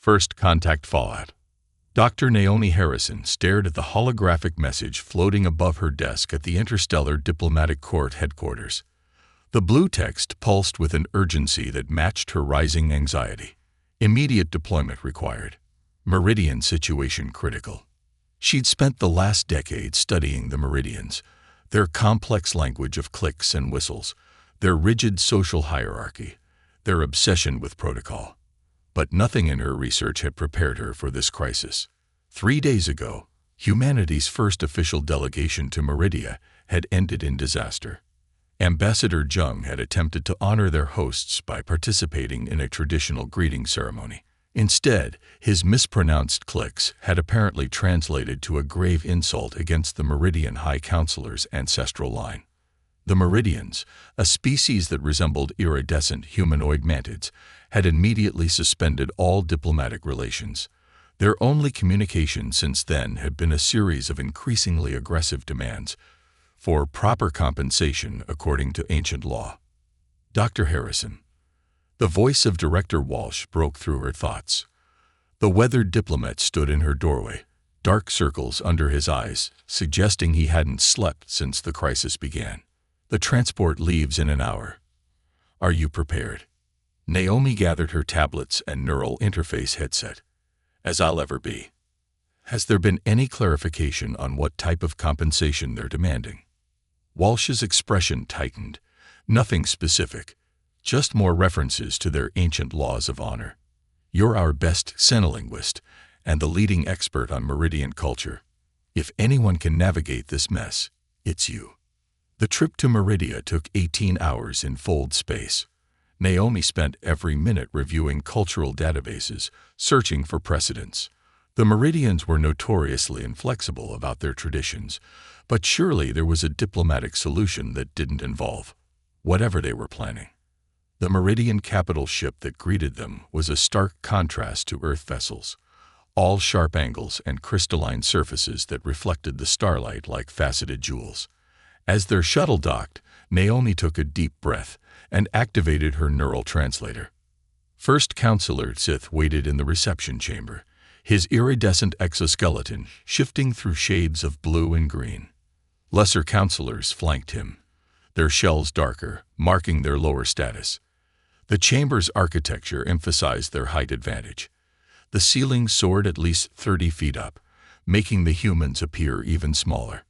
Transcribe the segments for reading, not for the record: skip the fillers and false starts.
First Contact Fallout. Dr. Naomi Harrison stared at the holographic message floating above her desk at the Interstellar Diplomatic Court headquarters. The blue text pulsed with an urgency that matched her rising anxiety. Immediate deployment required. Meridian situation critical. She'd spent the last decade studying the Meridians, their complex language of clicks and whistles, their rigid social hierarchy, their obsession with protocol. But nothing in her research had prepared her for this crisis. 3 days ago, humanity's first official delegation to Meridia had ended in disaster. Ambassador Jung had attempted to honor their hosts by participating in a traditional greeting ceremony. Instead, his mispronounced clicks had apparently translated to a grave insult against the Meridian High Counselor's ancestral line. The Meridians, a species that resembled iridescent humanoid mantids, had immediately suspended all diplomatic relations. Their only communication since then had been a series of increasingly aggressive demands for proper compensation according to ancient law. Dr. Harrison. The voice of Director Walsh broke through her thoughts. The weathered diplomat stood in her doorway, dark circles under his eyes, suggesting he hadn't slept since the crisis began. The transport leaves in an hour. Are you prepared? Naomi gathered her tablets and neural interface headset. As I'll ever be. Has there been any clarification on what type of compensation they're demanding? Walsh's expression tightened. Nothing specific, just more references to their ancient laws of honor. You're our best xenolinguist and the leading expert on Meridian culture. If anyone can navigate this mess, it's you. The trip to Meridia took 18 hours in fold space. Naomi spent every minute reviewing cultural databases, searching for precedents. The Meridians were notoriously inflexible about their traditions, but surely there was a diplomatic solution that didn't involve whatever they were planning. The Meridian capital ship that greeted them was a stark contrast to Earth vessels, all sharp angles and crystalline surfaces that reflected the starlight like faceted jewels. As their shuttle docked, Naomi took a deep breath and activated her neural translator. First Counselor Sith waited in the reception chamber, his iridescent exoskeleton shifting through shades of blue and green. Lesser counselors flanked him, their shells darker, marking their lower status. The chamber's architecture emphasized their height advantage. The ceiling soared at least 30 feet up, making the humans appear even smaller.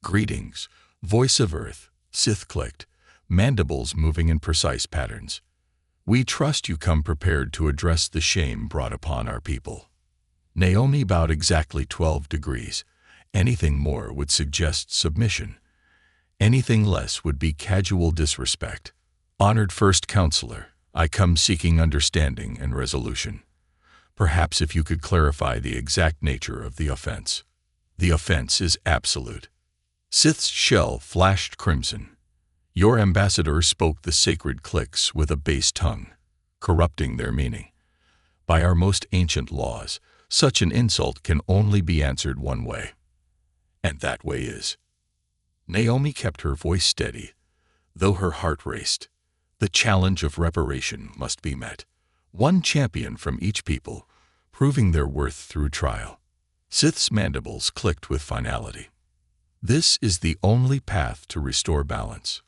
Greetings, voice of Earth, Sith clicked, mandibles moving in precise patterns. We trust you come prepared to address the shame brought upon our people. Naomi bowed exactly 12 degrees. Anything more would suggest submission. Anything less would be casual disrespect. Honored First Counselor, I come seeking understanding and resolution. Perhaps if you could clarify the exact nature of the offense. The offense is absolute. Sith's shell flashed crimson. Your ambassador spoke the sacred clicks with a base tongue, corrupting their meaning. By our most ancient laws, such an insult can only be answered one way. And that way is. Naomi kept her voice steady, though her heart raced. The challenge of reparation must be met. One champion from each people, proving their worth through trial. Sith's mandibles clicked with finality. This is the only path to restore balance.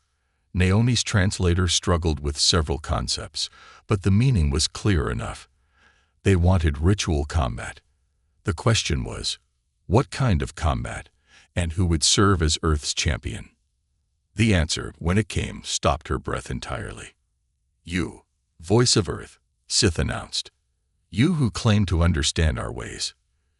Naomi's translator struggled with several concepts, but the meaning was clear enough. They wanted ritual combat. The question was, what kind of combat, and who would serve as Earth's champion? The answer, when it came, stopped her breath entirely. You, voice of Earth, Sith announced. You who claim to understand our ways.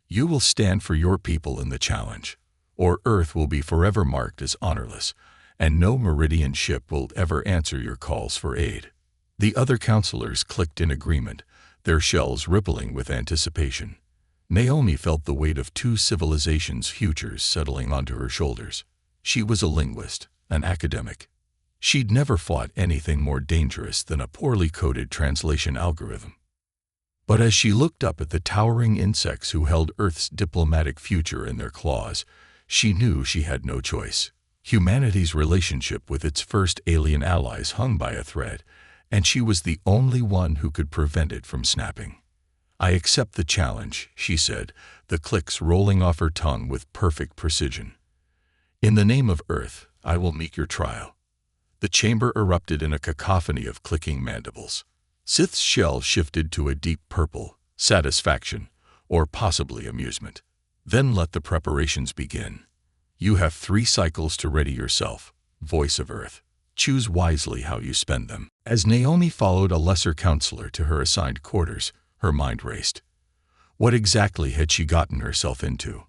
You will stand for your people in the challenge, or Earth will be forever marked as honorless, and no Meridian ship will ever answer your calls for aid. The other counselors clicked in agreement, their shells rippling with anticipation. Naomi felt the weight of two civilizations' futures settling onto her shoulders. She was a linguist, an academic. She'd never fought anything more dangerous than a poorly coded translation algorithm. But as she looked up at the towering insects who held Earth's diplomatic future in their claws, she knew she had no choice. Humanity's relationship with its first alien allies hung by a thread, and she was the only one who could prevent it from snapping. "I accept the challenge," she said, the clicks rolling off her tongue with perfect precision. "In the name of Earth, I will meet your trial." The chamber erupted in a cacophony of clicking mandibles. Sith's shell shifted to a deep purple, satisfaction, or possibly amusement. "Then let the preparations begin. You have 3 cycles to ready yourself, voice of Earth. Choose wisely how you spend them." As Naomi followed a lesser counselor to her assigned quarters, her mind raced. What exactly had she gotten herself into?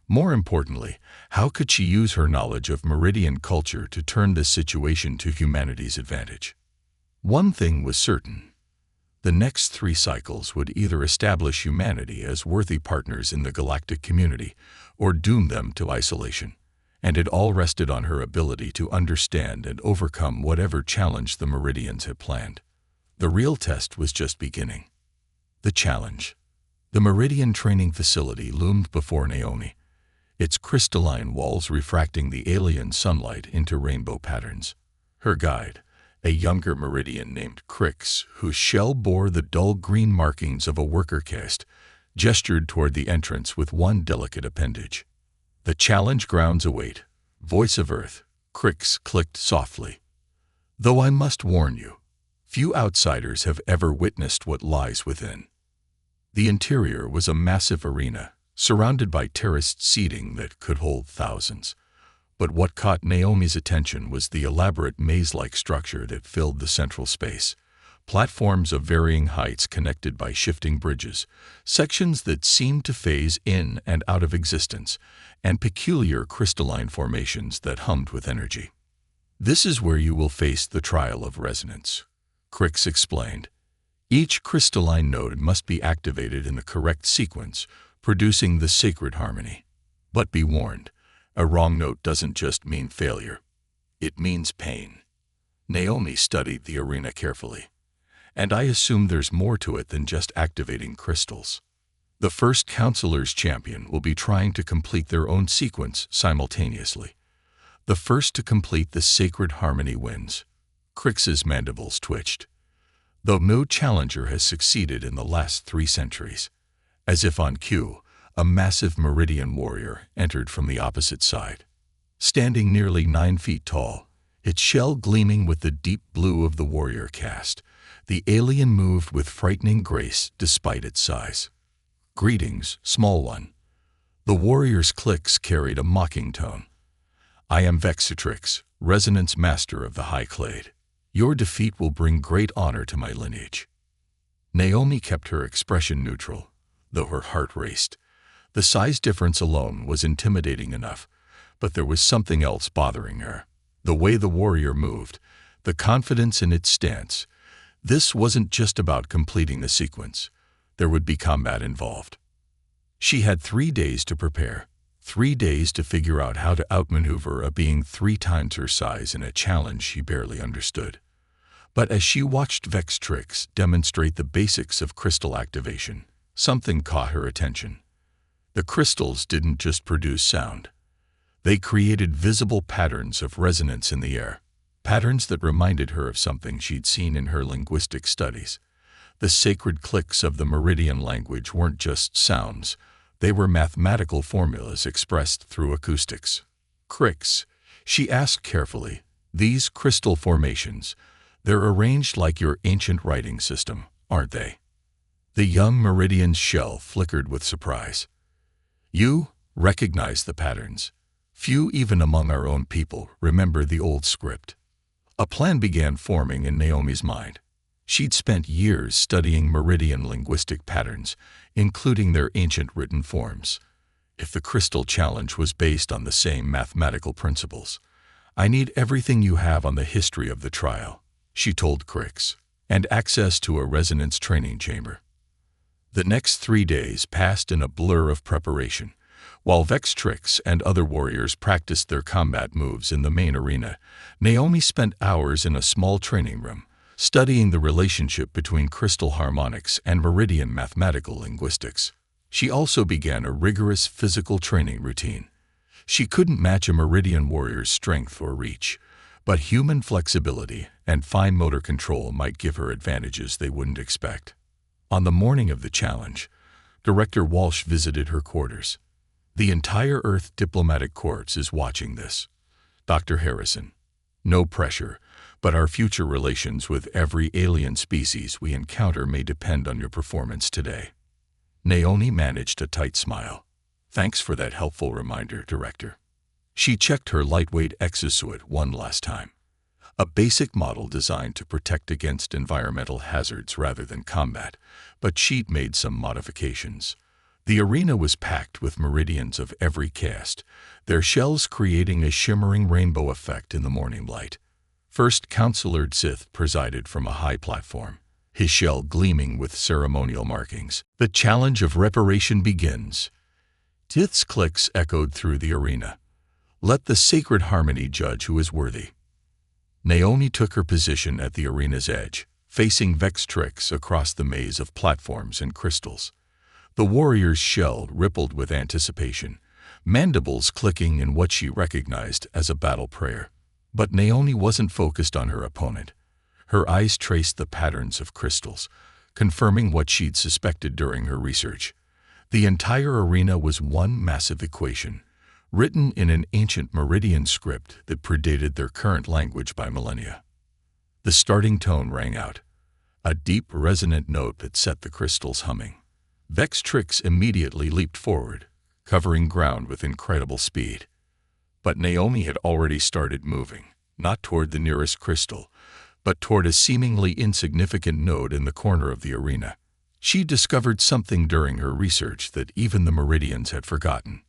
More importantly, how could she use her knowledge of Meridian culture to turn this situation to humanity's advantage? One thing was certain. The next 3 cycles would either establish humanity as worthy partners in the galactic community or doom them to isolation, and it all rested on her ability to understand and overcome whatever challenge the Meridians had planned. The real test was just beginning. The challenge. The Meridian training facility loomed before Naomi, its crystalline walls refracting the alien sunlight into rainbow patterns. Her guide, a younger Meridian named Crix, whose shell bore the dull green markings of a worker caste, gestured toward the entrance with one delicate appendage. "The challenge grounds await. Voice of Earth," Crix clicked softly. "Though I must warn you, few outsiders have ever witnessed what lies within." The interior was a massive arena, surrounded by terraced seating that could hold thousands. But what caught Naomi's attention was the elaborate maze-like structure that filled the central space. Platforms of varying heights connected by shifting bridges, sections that seemed to phase in and out of existence, and peculiar crystalline formations that hummed with energy. "This is where you will face the trial of resonance," Crix explained. "Each crystalline node must be activated in the correct sequence, producing the sacred harmony. But be warned, a wrong note doesn't just mean failure. It means pain." Naomi studied the arena carefully. "And I assume there's more to it than just activating crystals. The first counselor's champion will be trying to complete their own sequence simultaneously. The first to complete the sacred harmony wins." Crix's mandibles twitched. "Though no challenger has succeeded in the last 3 centuries." As if on cue, a massive Meridian warrior entered from the opposite side. Standing nearly 9 feet tall, its shell gleaming with the deep blue of the warrior caste, the alien moved with frightening grace despite its size. "Greetings, small one." The warrior's clicks carried a mocking tone. "I am Vexatrix, resonance master of the High Clade. Your defeat will bring great honor to my lineage." Naomi kept her expression neutral, though her heart raced. The size difference alone was intimidating enough, but there was something else bothering her. The way the warrior moved, the confidence in its stance. This wasn't just about completing the sequence. There would be combat involved. She had 3 days to prepare, 3 days to figure out how to outmaneuver a being 3 times her size in a challenge she barely understood. But as she watched Vexatrix demonstrate the basics of crystal activation, something caught her attention. The crystals didn't just produce sound. They created visible patterns of resonance in the air, patterns that reminded her of something she'd seen in her linguistic studies. The sacred clicks of the Meridian language weren't just sounds. They were mathematical formulas expressed through acoustics. "Crix," she asked carefully, "these crystal formations, they're arranged like your ancient writing system, aren't they?" The young Meridian's shell flickered with surprise. "You recognize the patterns. Few even among our own people remember the old script." A plan began forming in Naomi's mind. She'd spent years studying Meridian linguistic patterns, including their ancient written forms. If the crystal challenge was based on the same mathematical principles, "I need everything you have on the history of the trial," she told Crix, "and access to a resonance training chamber." The next 3 days passed in a blur of preparation. While Vexatrix and other warriors practiced their combat moves in the main arena, Naomi spent hours in a small training room, studying the relationship between crystal harmonics and Meridian mathematical linguistics. She also began a rigorous physical training routine. She couldn't match a Meridian warrior's strength or reach, but human flexibility and fine motor control might give her advantages they wouldn't expect. On the morning of the challenge, Director Walsh visited her quarters. The entire Earth diplomatic corps is watching this. Dr. Harrison, no pressure, but our future relations with every alien species we encounter may depend on your performance today. Naomi managed a tight smile. Thanks for that helpful reminder, Director. She checked her lightweight exosuit one last time. A basic model designed to protect against environmental hazards rather than combat, but she'd made some modifications. The arena was packed with meridians of every caste, their shells creating a shimmering rainbow effect in the morning light. First Counselor Sith presided from a high platform, his shell gleaming with ceremonial markings. The challenge of reparation begins. Sith's clicks echoed through the arena. Let the sacred harmony judge who is worthy. Naomi took her position at the arena's edge, facing Vextrix across the maze of platforms and crystals. The warrior's shell rippled with anticipation, mandibles clicking in what she recognized as a battle prayer. But Naomi wasn't focused on her opponent. Her eyes traced the patterns of crystals, confirming what she'd suspected during her research. The entire arena was one massive equation, written in an ancient Meridian script that predated their current language by millennia. The starting tone rang out, a deep, resonant note that set the crystals humming. Vextrix immediately leaped forward, covering ground with incredible speed. But Naomi had already started moving, not toward the nearest crystal, but toward a seemingly insignificant node in the corner of the arena. She discovered something during her research that even the Meridians had forgotten.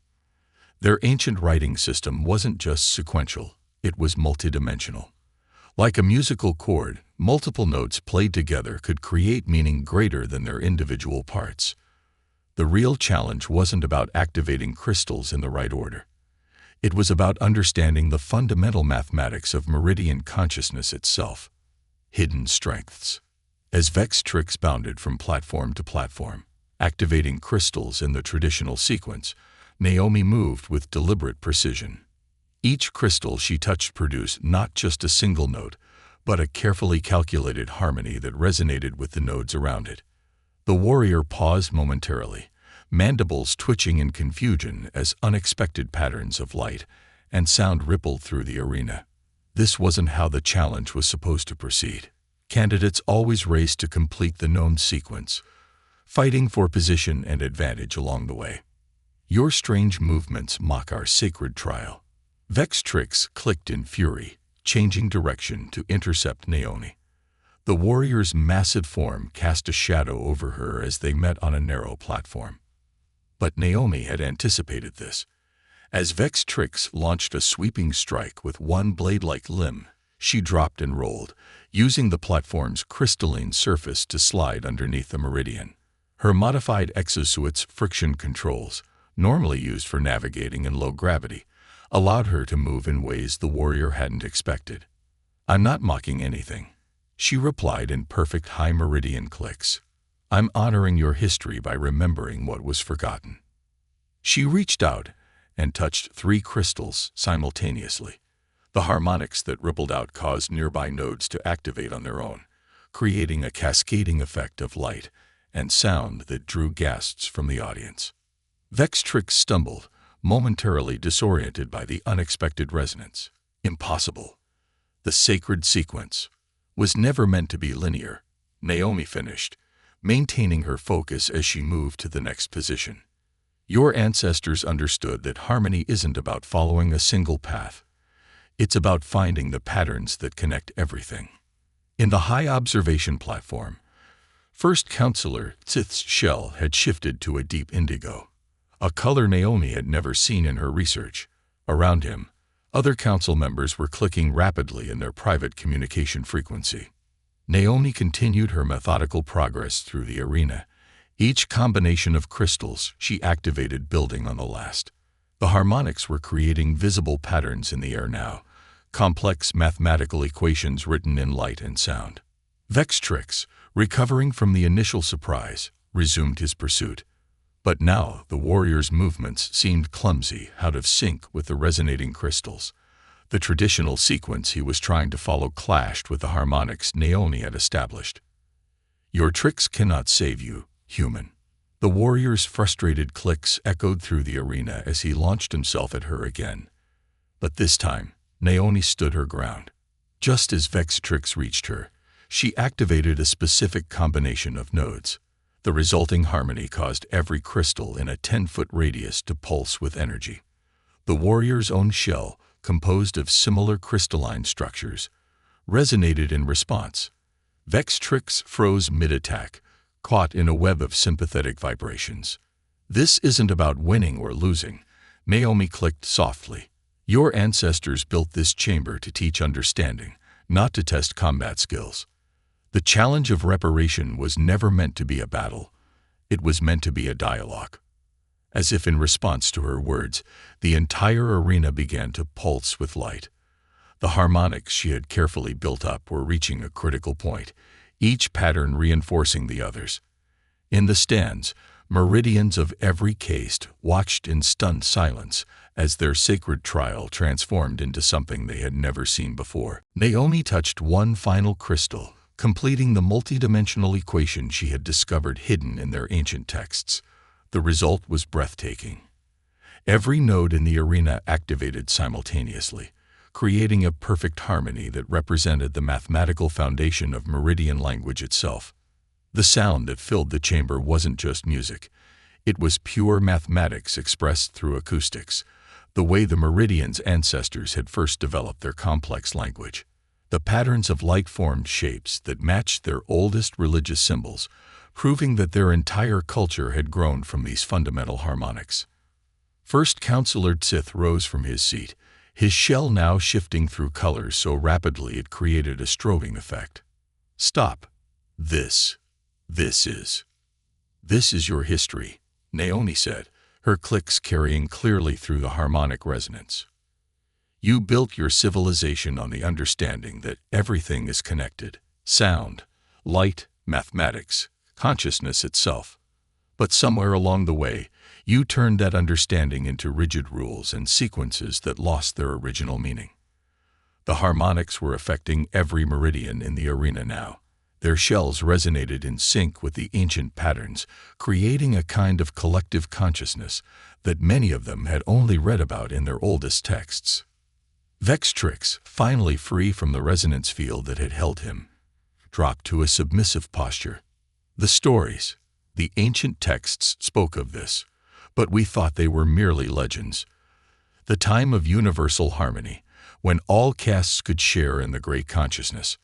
Their ancient writing system wasn't just sequential, it was multidimensional. Like a musical chord, multiple notes played together could create meaning greater than their individual parts. The real challenge wasn't about activating crystals in the right order. It was about understanding the fundamental mathematics of Meridian consciousness itself. Hidden strengths. As Vextrix bounded from platform to platform, activating crystals in the traditional sequence, Naomi moved with deliberate precision. Each crystal she touched produced not just a single note, but a carefully calculated harmony that resonated with the nodes around it. The warrior paused momentarily, mandibles twitching in confusion as unexpected patterns of light and sound rippled through the arena. This wasn't how the challenge was supposed to proceed. Candidates always raced to complete the known sequence, fighting for position and advantage along the way. Your strange movements mock our sacred trial. Vextrix clicked in fury, changing direction to intercept Naomi. The warrior's massive form cast a shadow over her as they met on a narrow platform. But Naomi had anticipated this. As Vextrix launched a sweeping strike with one blade-like limb, she dropped and rolled, using the platform's crystalline surface to slide underneath the meridian. Her modified exosuit's friction controls, normally used for navigating in low gravity, allowed her to move in ways the warrior hadn't expected. "I'm not mocking anything," she replied in perfect high meridian clicks. "I'm honoring your history by remembering what was forgotten." She reached out and touched 3 crystals simultaneously. The harmonics that rippled out caused nearby nodes to activate on their own, creating a cascading effect of light and sound that drew gasps from the audience. Vextrix stumbled, momentarily disoriented by the unexpected resonance. Impossible. The sacred sequence was never meant to be linear, Naomi finished, maintaining her focus as she moved to the next position. Your ancestors understood that harmony isn't about following a single path. It's about finding the patterns that connect everything. In the high observation platform, First Counselor Sith's shell had shifted to a deep indigo, a color Naomi had never seen in her research. Around him, other council members were clicking rapidly in their private communication frequency. Naomi continued her methodical progress through the arena, each combination of crystals she activated building on the last. The harmonics were creating visible patterns in the air now, complex mathematical equations written in light and sound. Vextrix, recovering from the initial surprise, resumed his pursuit. But now the warrior's movements seemed clumsy, out of sync with the resonating crystals. The traditional sequence he was trying to follow clashed with the harmonics Naomi had established. Your tricks cannot save you, human. The warrior's frustrated clicks echoed through the arena as he launched himself at her again. But this time, Naomi stood her ground. Just as Vextrix reached her, she activated a specific combination of nodes. The resulting harmony caused every crystal in a 10-foot radius to pulse with energy. The warrior's own shell, composed of similar crystalline structures, resonated in response. Vextrix froze mid-attack, caught in a web of sympathetic vibrations. This isn't about winning or losing, Naomi clicked softly. Your ancestors built this chamber to teach understanding, not to test combat skills. The challenge of reparation was never meant to be a battle. It was meant to be a dialogue. As if in response to her words, the entire arena began to pulse with light. The harmonics she had carefully built up were reaching a critical point, each pattern reinforcing the others. In the stands, meridians of every caste watched in stunned silence as their sacred trial transformed into something they had never seen before. Naomi touched one final crystal, completing the multidimensional equation she had discovered hidden in their ancient texts. The result was breathtaking. Every node in the arena activated simultaneously, creating a perfect harmony that represented the mathematical foundation of Meridian language itself. The sound that filled the chamber wasn't just music. It was pure mathematics expressed through acoustics, the way the Meridians' ancestors had first developed their complex language. The patterns of light formed shapes that matched their oldest religious symbols, proving that their entire culture had grown from these fundamental harmonics. First Counselor Sith rose from his seat, his shell now shifting through colors so rapidly it created a strobing effect. Stop. This is your history, Naomi said, her clicks carrying clearly through the harmonic resonance. You built your civilization on the understanding that everything is connected: sound, light, mathematics, consciousness itself. But somewhere along the way, you turned that understanding into rigid rules and sequences that lost their original meaning. The harmonics were affecting every meridian in the arena now. Their shells resonated in sync with the ancient patterns, creating a kind of collective consciousness that many of them had only read about in their oldest texts. Vextrix, finally free from the resonance field that had held him, dropped to a submissive posture. The stories, the ancient texts spoke of this, but we thought they were merely legends. The time of universal harmony, when all castes could share in the great consciousness.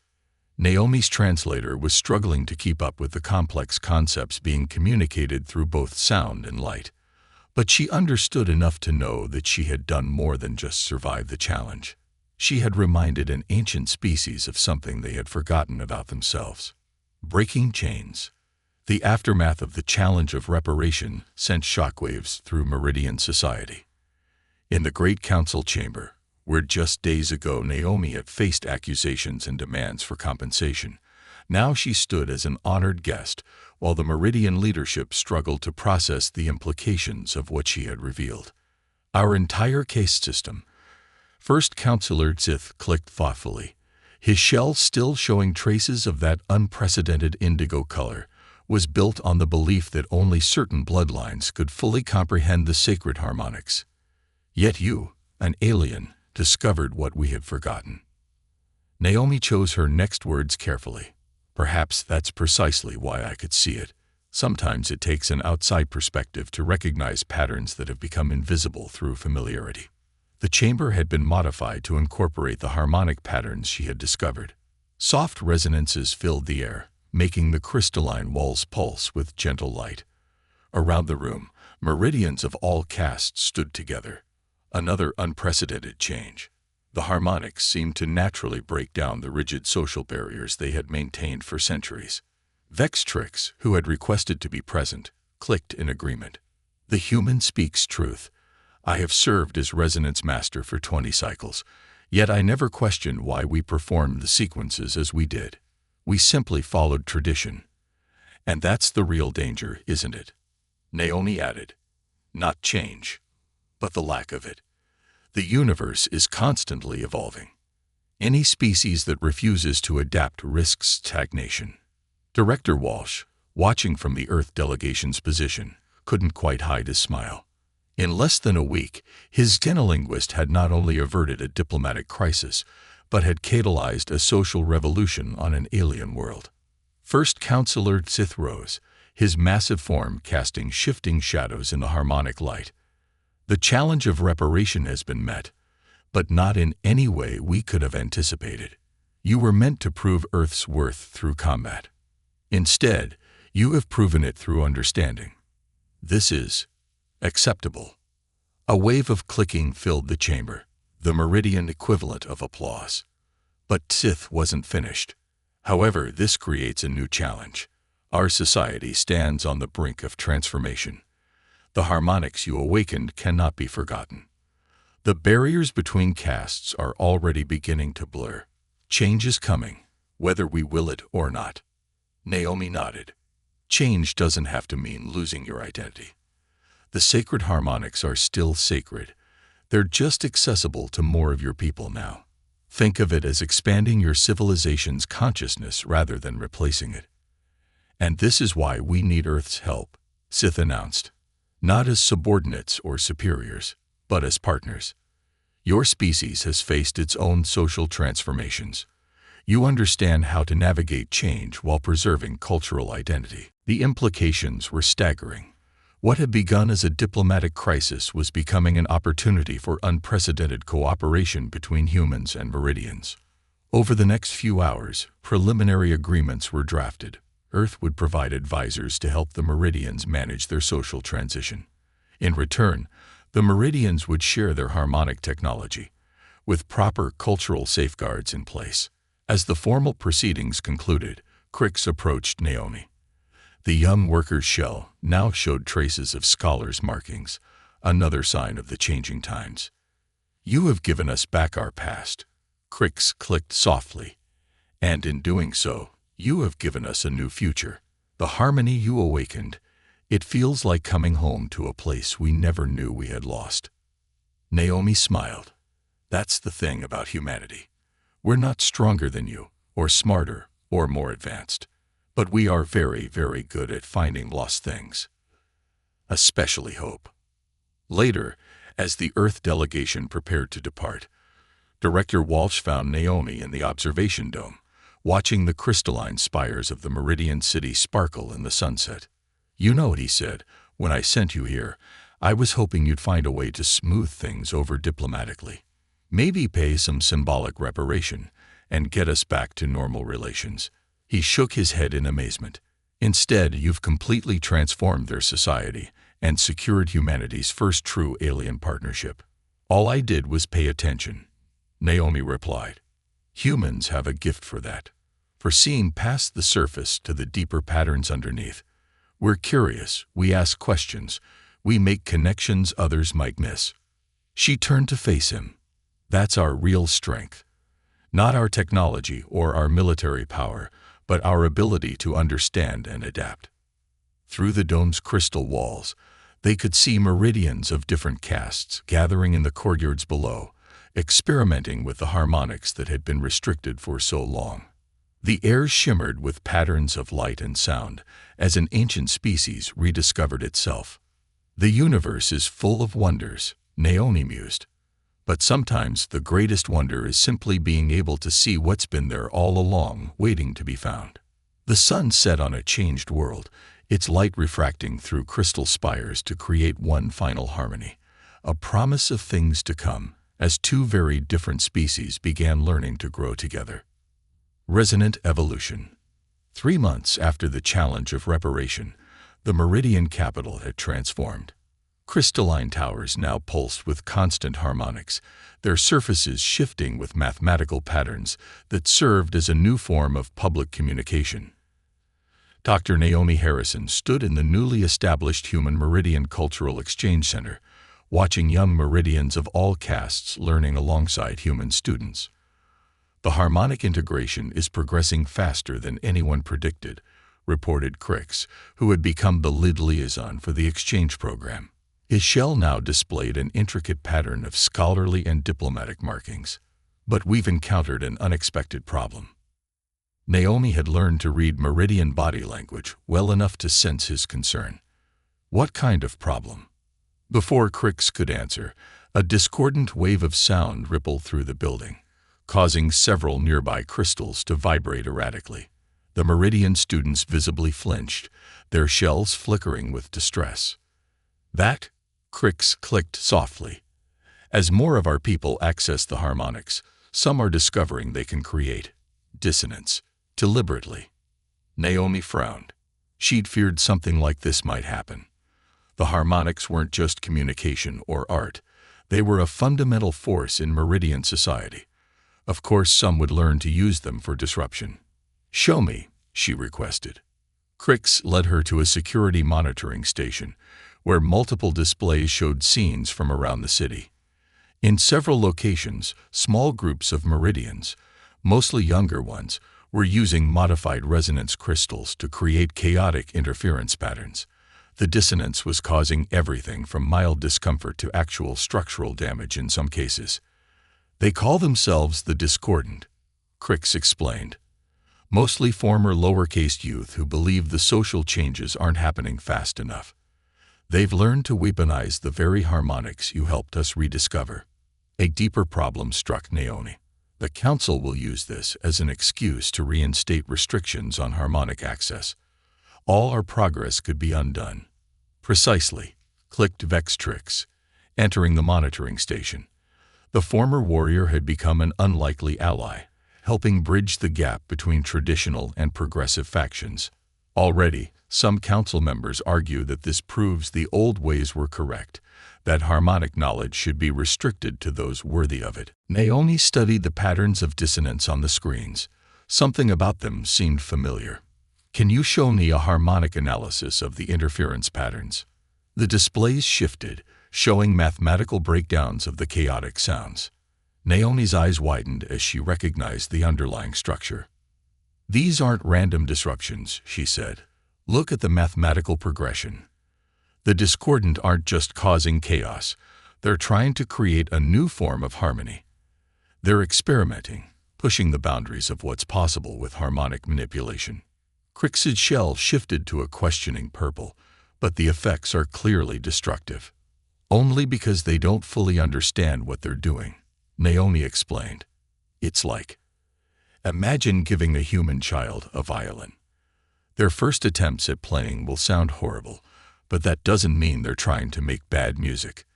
Naomi's translator was struggling to keep up with the complex concepts being communicated through both sound and light. But she understood enough to know that she had done more than just survive the challenge. She had reminded an ancient species of something they had forgotten about themselves. Breaking chains. The aftermath of the challenge of reparation sent shockwaves through Meridian society. In the Great Council chamber, where just days ago Naomi had faced accusations and demands for compensation, now she stood as an honored guest, while the Meridian leadership struggled to process the implications of what she had revealed. Our entire caste system. First Counselor Sith clicked thoughtfully, his shell still showing traces of that unprecedented indigo color, was built on the belief that only certain bloodlines could fully comprehend the sacred harmonics. Yet you, an alien, discovered what we had forgotten. Naomi chose her next words carefully. Perhaps that's precisely why I could see it. Sometimes it takes an outside perspective to recognize patterns that have become invisible through familiarity. The chamber had been modified to incorporate the harmonic patterns she had discovered. Soft resonances filled the air, making the crystalline walls pulse with gentle light. Around the room, meridians of all castes stood together. Another unprecedented change. The harmonics seemed to naturally break down the rigid social barriers they had maintained for centuries. Vextrix, who had requested to be present, clicked in agreement. The human speaks truth. I have served as resonance master for 20 cycles, yet I never questioned why we performed the sequences as we did. We simply followed tradition. And that's the real danger, isn't it? Naomi added. Not change, but the lack of it. The universe is constantly evolving. Any species that refuses to adapt risks stagnation. Director Walsh, watching from the Earth delegation's position, couldn't quite hide his smile. In less than a week, his linguist had not only averted a diplomatic crisis, but had catalyzed a social revolution on an alien world. First Counselor Sith rose, his massive form casting shifting shadows in the harmonic light. The challenge of reparation has been met, but not in any way we could have anticipated. You were meant to prove Earth's worth through combat. Instead, you have proven it through understanding. This is acceptable. A wave of clicking filled the chamber, the meridian equivalent of applause. But Sith wasn't finished. However, this creates a new challenge. Our society stands on the brink of transformation. The harmonics you awakened cannot be forgotten. The barriers between castes are already beginning to blur. Change is coming, whether we will it or not. Naomi nodded. Change doesn't have to mean losing your identity. The sacred harmonics are still sacred. They're just accessible to more of your people now. Think of it as expanding your civilization's consciousness rather than replacing it. And this is why we need Earth's help, Sith announced. Not as subordinates or superiors, but as partners. Your species has faced its own social transformations. You understand how to navigate change while preserving cultural identity. The implications were staggering. What had begun as a diplomatic crisis was becoming an opportunity for unprecedented cooperation between humans and Meridians. Over the next few hours, preliminary agreements were drafted. Earth would provide advisors to help the Meridians manage their social transition. In return, the Meridians would share their harmonic technology, with proper cultural safeguards in place. As the formal proceedings concluded, Crix approached Naomi. The young worker's shell now showed traces of scholars' markings, another sign of the changing times. You have given us back our past, Crix clicked softly, and in doing so, you have given us a new future. The harmony you awakened, it feels like coming home to a place we never knew we had lost. Naomi smiled. That's the thing about humanity. We're not stronger than you, or smarter, or more advanced. But we are very, very good at finding lost things. Especially hope. Later, as the Earth delegation prepared to depart, Director Walsh found Naomi in the observation dome, watching the crystalline spires of the Meridian city sparkle in the sunset. You know what he said, when I sent you here, I was hoping you'd find a way to smooth things over diplomatically. Maybe pay some symbolic reparation and get us back to normal relations. He shook his head in amazement. Instead, you've completely transformed their society and secured humanity's first true alien partnership. All I did was pay attention, Naomi replied. Humans have a gift for that, for seeing past the surface to the deeper patterns underneath. We're curious, we ask questions, we make connections others might miss. She turned to face him. That's our real strength. Not our technology or our military power, but our ability to understand and adapt. Through the dome's crystal walls, they could see Meridians of different castes gathering in the courtyards below, experimenting with the harmonics that had been restricted for so long. The air shimmered with patterns of light and sound as an ancient species rediscovered itself. The universe is full of wonders, Naomi mused. But sometimes the greatest wonder is simply being able to see what's been there all along, waiting to be found. The sun set on a changed world, its light refracting through crystal spires to create one final harmony, a promise of things to come, as two very different species began learning to grow together. Resonant evolution. 3 months after the challenge of reparation, the Meridian capital had transformed. Crystalline towers now pulsed with constant harmonics, their surfaces shifting with mathematical patterns that served as a new form of public communication. Dr. Naomi Harrison stood in the newly established Human Meridian Cultural Exchange Center, watching young Meridians of all castes learning alongside human students. The harmonic integration is progressing faster than anyone predicted, reported Crix, who had become the lead liaison for the exchange program. His shell now displayed an intricate pattern of scholarly and diplomatic markings. But we've encountered an unexpected problem. Naomi had learned to read Meridian body language well enough to sense his concern. What kind of problem? Before Crix could answer, a discordant wave of sound rippled through the building, causing several nearby crystals to vibrate erratically. The Meridian students visibly flinched, their shells flickering with distress. That? Crix clicked softly. As more of our people access the harmonics, some are discovering they can create dissonance deliberately. Naomi frowned. She'd feared something like this might happen. The harmonics weren't just communication or art. They were a fundamental force in Meridian society. Of course, some would learn to use them for disruption. "Show me," she requested. Crix led her to a security monitoring station, where multiple displays showed scenes from around the city. In several locations, small groups of Meridians, mostly younger ones, were using modified resonance crystals to create chaotic interference patterns. The dissonance was causing everything from mild discomfort to actual structural damage in some cases. "They call themselves the Discordant," Crix explained. "Mostly former lowercase youth who believe the social changes aren't happening fast enough. They've learned to weaponize the very harmonics you helped us rediscover." A deeper problem struck Naomi. The Council will use this as an excuse to reinstate restrictions on harmonic access. All our progress could be undone. "Precisely," clicked Vextrix, entering the monitoring station. The former warrior had become an unlikely ally, helping bridge the gap between traditional and progressive factions. Already, some council members argue that this proves the old ways were correct, that harmonic knowledge should be restricted to those worthy of it. Naomi studied the patterns of dissonance on the screens. Something about them seemed familiar. "Can you show me a harmonic analysis of the interference patterns?" The displays shifted, showing mathematical breakdowns of the chaotic sounds. Naomi's eyes widened as she recognized the underlying structure. "These aren't random disruptions," she said. "Look at the mathematical progression. The discordant aren't just causing chaos. They're trying to create a new form of harmony. They're experimenting, pushing the boundaries of what's possible with harmonic manipulation." Crix's shell shifted to a questioning purple, but the effects are clearly destructive. "Only because they don't fully understand what they're doing," Naomi explained. "It's like, imagine giving a human child a violin. Their first attempts at playing will sound horrible, but that doesn't mean they're trying to make bad music.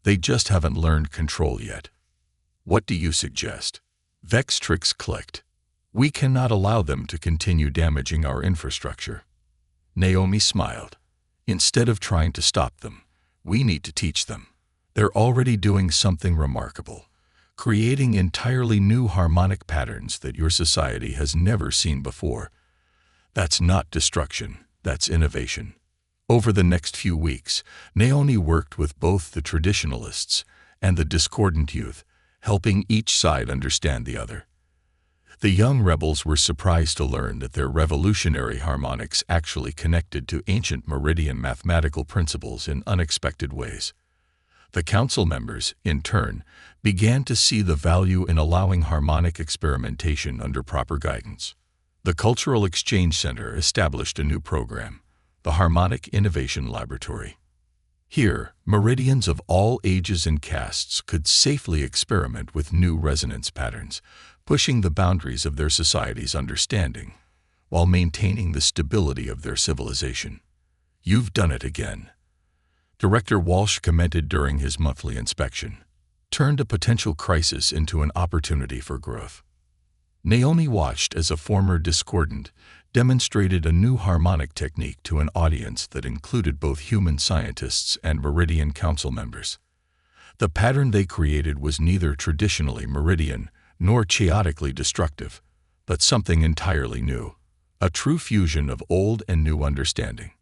They just haven't learned control yet." "What do you suggest?" Vextrix clicked. "We cannot allow them to continue damaging our infrastructure." Naomi smiled. "Instead of trying to stop them, we need to teach them. They're already doing something remarkable, creating entirely new harmonic patterns that your society has never seen before. That's not destruction, that's innovation." Over the next few weeks, Naomi worked with both the traditionalists and the discordant youth, helping each side understand the other. The young rebels were surprised to learn that their revolutionary harmonics actually connected to ancient Meridian mathematical principles in unexpected ways. The council members, in turn, began to see the value in allowing harmonic experimentation under proper guidance. The Cultural Exchange Center established a new program, the Harmonic Innovation Laboratory. Here, Meridians of all ages and castes could safely experiment with new resonance patterns, pushing the boundaries of their society's understanding, while maintaining the stability of their civilization. "You've done it again," Director Walsh commented during his monthly inspection. "Turned a potential crisis into an opportunity for growth." Naomi watched as a former discordant demonstrated a new harmonic technique to an audience that included both human scientists and Meridian Council members. The pattern they created was neither traditionally Meridian nor chaotically destructive, but something entirely new, a true fusion of old and new understanding.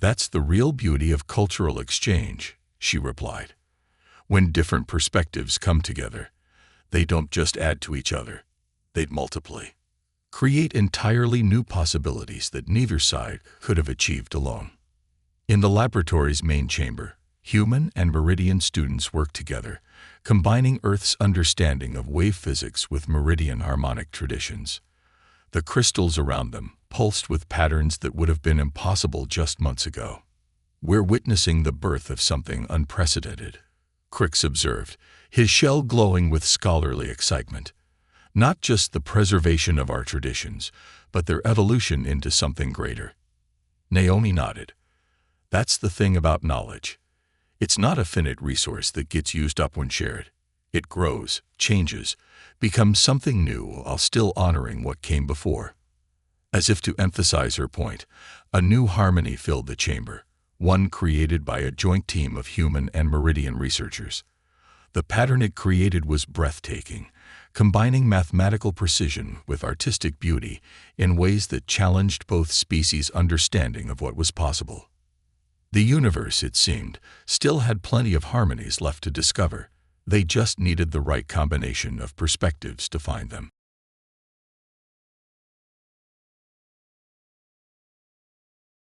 "That's the real beauty of cultural exchange," she replied. "When different perspectives come together, they don't just add to each other, they'd multiply, create entirely new possibilities that neither side could have achieved alone." In the laboratory's main chamber, human and Meridian students worked together, combining Earth's understanding of wave physics with Meridian harmonic traditions. The crystals around them pulsed with patterns that would have been impossible just months ago. "We're witnessing the birth of something unprecedented," Crix observed, his shell glowing with scholarly excitement. "Not just the preservation of our traditions, but their evolution into something greater." Naomi nodded. "That's the thing about knowledge. It's not a finite resource that gets used up when shared. It grows, changes, becomes something new while still honoring what came before." As if to emphasize her point, a new harmony filled the chamber, one created by a joint team of human and Meridian researchers. The pattern it created was breathtaking, combining mathematical precision with artistic beauty in ways that challenged both species' understanding of what was possible. The universe, it seemed, still had plenty of harmonies left to discover. They just needed the right combination of perspectives to find them.